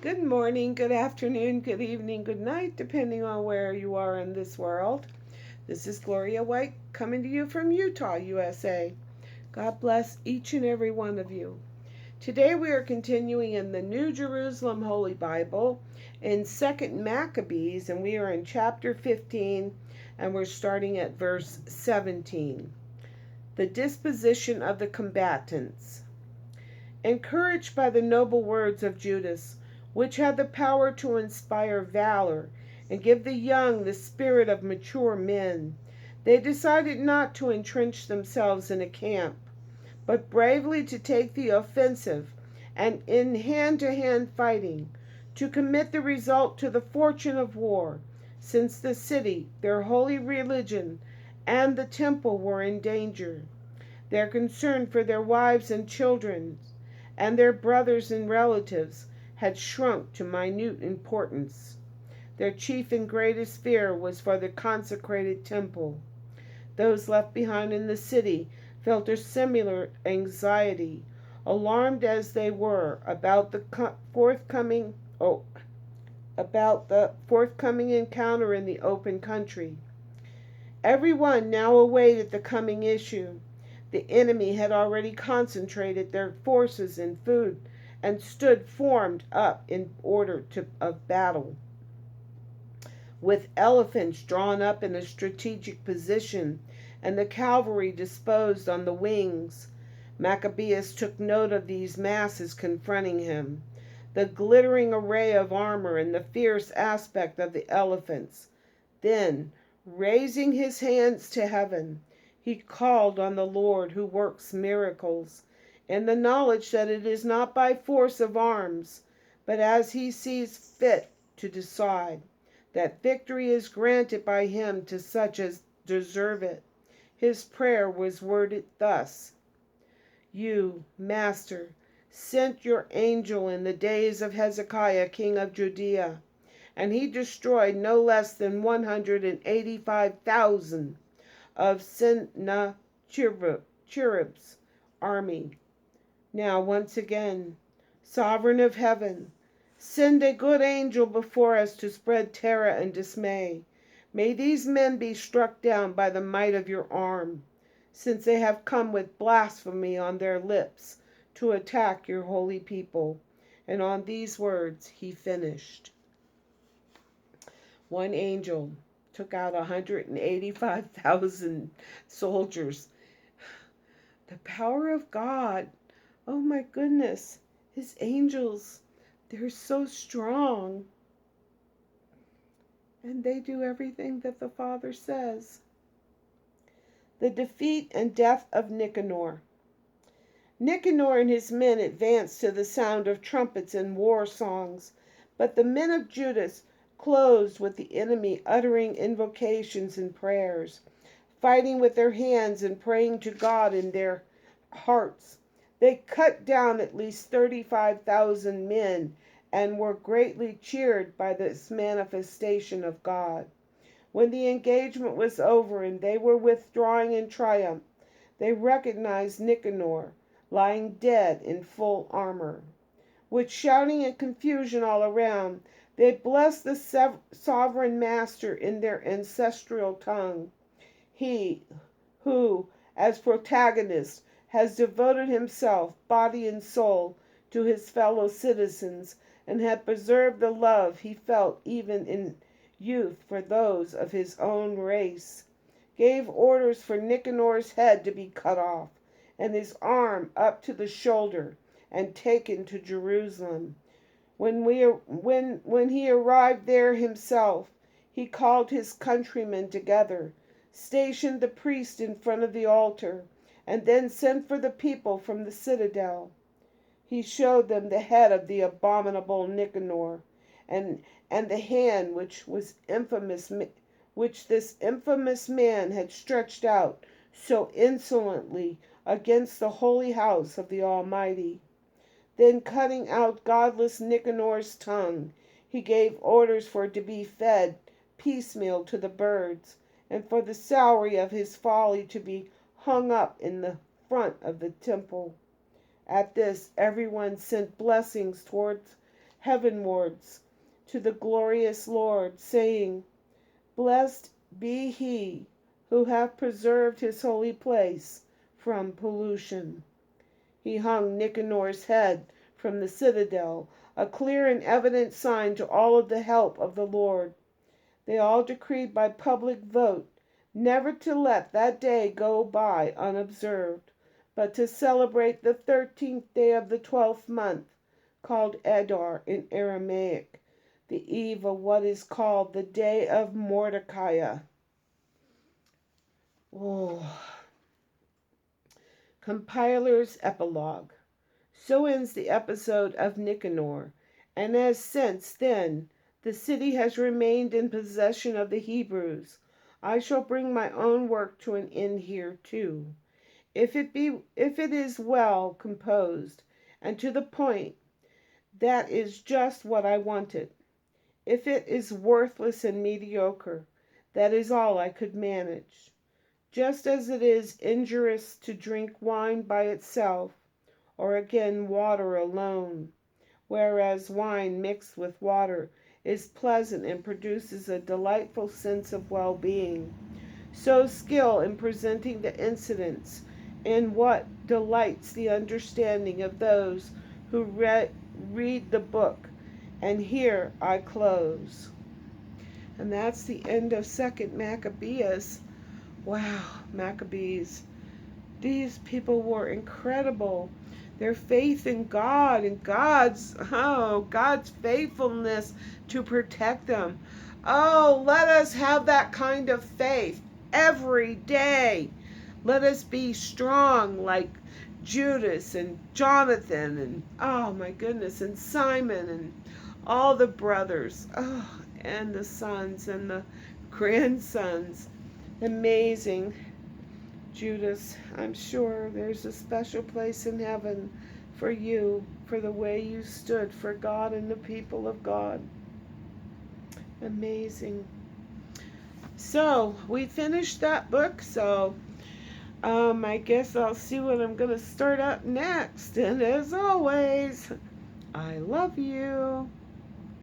Good morning, good afternoon, good evening, good night, depending on where you are in this world. This is Gloria White coming to you from Utah, USA. God bless each and every one of you. Today we are continuing in the New Jerusalem Holy Bible in 2nd Maccabees, and we are in chapter 15, and we're starting at verse 17. The disposition of the combatants. Encouraged by the noble words of Judas, which had the power to inspire valor and give the young the spirit of mature men, they decided not to entrench themselves in a camp, but bravely to take the offensive, and in hand-to-hand fighting, to commit the result to the fortune of war, since the city, their holy religion, and the temple were in danger. Their concern for their wives and children, and their brothers and relatives, had shrunk to minute importance. Their chief and greatest fear was for the consecrated temple. Those left behind in the city felt a similar anxiety, alarmed as they were about the forthcoming encounter in the open country. Every one now awaited the coming issue. The enemy had already concentrated their forces in food and stood formed up in order of battle, with elephants drawn up in a strategic position and the cavalry disposed on the wings. Maccabeus took note of these masses confronting him, the glittering array of armor and the fierce aspect of the elephants. Then, raising his hands to heaven, he called on the Lord who works miracles, in the knowledge that it is not by force of arms, but as he sees fit to decide, that victory is granted by him to such as deserve it. His prayer was worded thus: You, Master, sent your angel in the days of Hezekiah, king of Judea, and he destroyed no less than 185,000 of Sennacherib's army. Now, once again, Sovereign of heaven, send a good angel before us to spread terror and dismay. May these men be struck down by the might of your arm, since they have come with blasphemy on their lips to attack your holy people. And on these words he finished. One angel took out 185,000 soldiers. The power of God. Oh my goodness, his angels, they're so strong. And they do everything that the Father says. The defeat and death of Nicanor. Nicanor and his men advanced to the sound of trumpets and war songs, but the men of Judas closed with the enemy, uttering invocations and prayers, fighting with their hands and praying to God in their hearts. They cut down at least 35,000 men and were greatly cheered by this manifestation of God. When the engagement was over and they were withdrawing in triumph, they recognized Nicanor, lying dead in full armor. With shouting and confusion all around, they blessed the sovereign master in their ancestral tongue. He who, as protagonist, has devoted himself, body and soul, to his fellow citizens, and had preserved the love he felt even in youth for those of his own race, gave orders for Nicanor's head to be cut off, and his arm up to the shoulder, and taken to Jerusalem. When he arrived there himself, he called his countrymen together, stationed the priest in front of the altar, and then sent for the people from the citadel. He showed them the head of the abominable Nicanor, and the hand which this infamous man had stretched out so insolently against the holy house of the Almighty. Then, cutting out godless Nicanor's tongue, he gave orders for it to be fed piecemeal to the birds, and for the salary of his folly to be hung up in the front of the temple. At this, everyone sent blessings towards heavenwards to the glorious Lord, saying, Blessed be he who hath preserved his holy place from pollution. He hung Nicanor's head from the citadel, a clear and evident sign to all of the help of the Lord. They all decreed by public vote never to let that day go by unobserved, but to celebrate the 13th day of the 12th month, called Adar in Aramaic, the eve of what is called the Day of Mordecai. Oh. Compiler's epilogue. So ends the episode of Nicanor, and as since then the city has remained in possession of the Hebrews, I shall bring my own work to an end here too. If it is well composed and to the point, that is just what I wanted. If it is worthless and mediocre, that is all I could manage. Just as it is injurious to drink wine by itself, or again water alone, whereas wine mixed with water is pleasant and produces a delightful sense of well-being, so skill in presenting the incidents in what delights the understanding of those who read the book. And here I close. And that's the end of 2nd Maccabees. Wow, Maccabees. These people were incredible. Their faith in God and God's faithfulness to protect them. Oh, let us have that kind of faith every day. Let us be strong like Judas and Jonathan and, oh my goodness, and Simon and all the brothers. Oh, and the sons and the grandsons. Amazing. Judas, I'm sure there's a special place in heaven for you, for the way you stood for God and the people of God. Amazing. So, we finished that book, so I guess I'll see what I'm going to start up next. And as always, I love you.